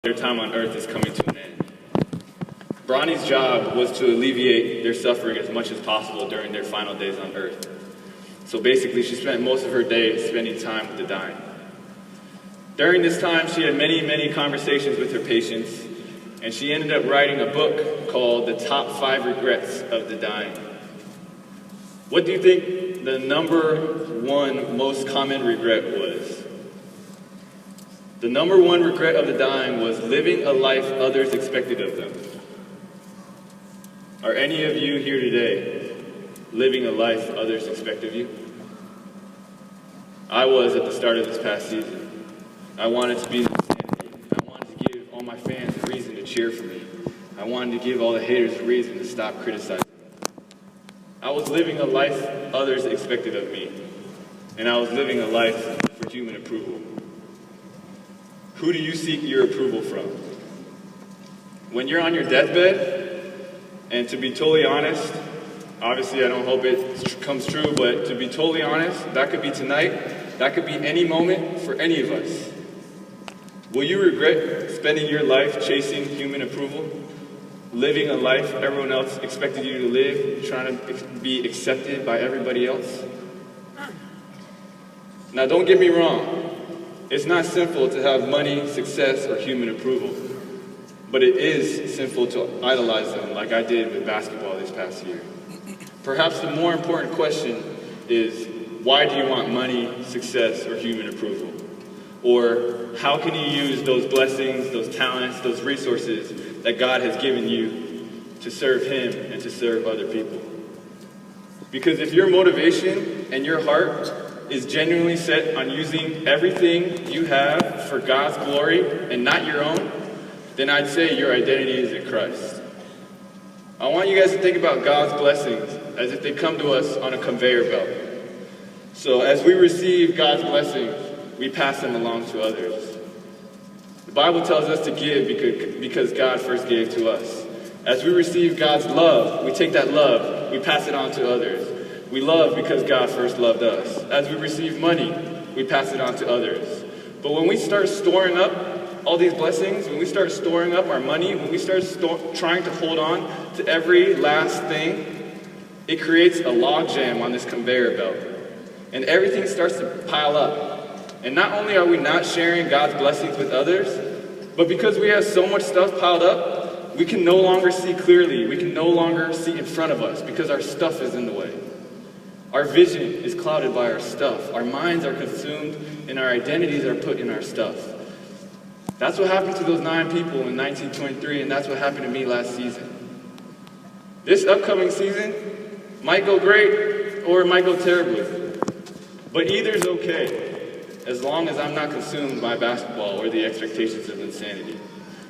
their time on earth is coming to an end. Bronnie's job was to alleviate their suffering as much as possible during their final days on earth. So basically, she spent most of her day spending time with the dying. During this time, she had many conversations with her patients, and she ended up writing a book called The Top 5 Regrets of the Dying. What do you think the number one most common regret was? The number one regret of the dying was living a life others expected of them. Are any of you here today living a life others expect of you? I was at the start of this past season. I wanted to be the insanity. I wanted to give all my fans a reason to cheer for me. I wanted to give all the haters a reason to stop criticizing me. I was living a life others expected of me, and I was living a life for human approval. Who do you seek your approval from? When you're on your deathbed, and to be totally honest, obviously I don't hope it comes true, but to be totally honest, that could be tonight, that could be any moment for any of us. Will you regret spending your life chasing human approval? Living a life everyone else expected you to live, trying to be accepted by everybody else? Now don't get me wrong, it's not sinful to have money, success, or human approval, but it is sinful to idolize them like I did with basketball this past year. Perhaps the more important question is, why do you want money, success, or human approval? Or how can you use those blessings, those talents, those resources that God has given you to serve Him and to serve other people? Because if your motivation and your heart is genuinely set on using everything you have for God's glory and not your own, then I'd say your identity is in Christ. I want you guys to think about God's blessings as if they come to us on a conveyor belt. So as we receive God's blessings, we pass them along to others. The Bible tells us to give because God first gave to us. As we receive God's love, we take that love, we pass it on to others. We love because God first loved us. As we receive money, we pass it on to others. But when we start storing up all these blessings, when we start storing up our money, when we start trying to hold on to every last thing, it creates a logjam on this conveyor belt. And everything starts to pile up. And not only are we not sharing God's blessings with others, but because we have so much stuff piled up, we can no longer see clearly. We can no longer see in front of us because our stuff is in the way. Our vision is clouded by our stuff. Our minds are consumed and our identities are put in our stuff. That's what happened to those 9 people in 1923, and that's what happened to me last season. This upcoming season might go great or it might go terribly. But either is okay, as long as I'm not consumed by basketball or the expectations of insanity.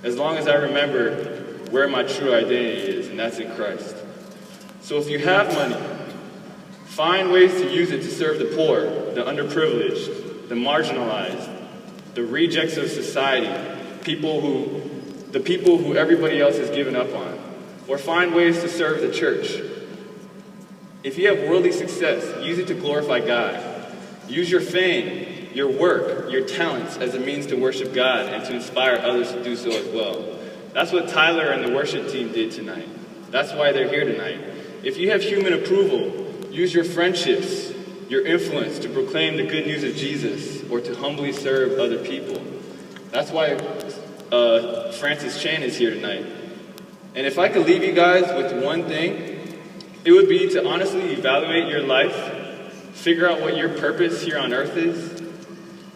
As long as I remember where my true identity is, and that's in Christ. So if you have money, find ways to use it to serve the poor, the underprivileged, the marginalized, the rejects of society, the people who everybody else has given up on. Or find ways to serve the church. If you have worldly success, use it to glorify God. Use your fame, your work, your talents as a means to worship God and to inspire others to do so as well. That's what Tyler and the worship team did tonight. That's why they're here tonight. If you have human approval, use your friendships, your influence to proclaim the good news of Jesus or to humbly serve other people. That's why Francis Chan is here tonight. And if I could leave you guys with one thing, it would be to honestly evaluate your life, figure out what your purpose here on earth is,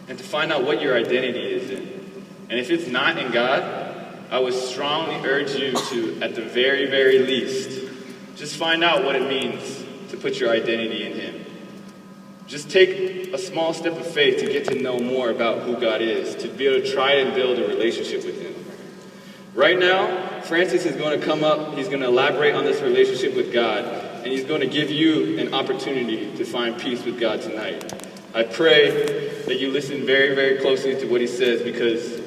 and to find out what your identity is in. And if it's not in God, I would strongly urge you to, at the very, very least, just find out what it means to put your identity in Him. Just take a small step of faith to get to know more about who God is, to be able to try and build a relationship with Him. Right now, Francis is going to come up, he's going to elaborate on this relationship with God, and he's going to give you an opportunity to find peace with God tonight. I pray that you listen very, very closely to what he says, because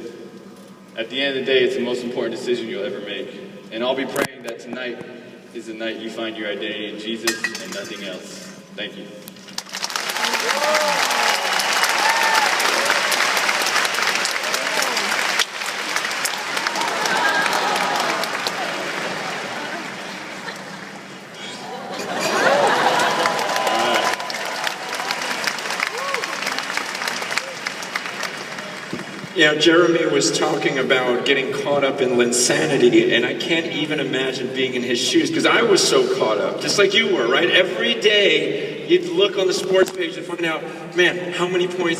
at the end of the day, it's the most important decision you'll ever make. And I'll be praying that tonight is the night you find your identity in Jesus and nothing else. Thank you. You know, Jeremy was talking about getting caught up in Linsanity, and I can't even imagine being in his shoes, because I was so caught up, just like you were, right? Every day, you'd look on the sports page and find out, man, how many points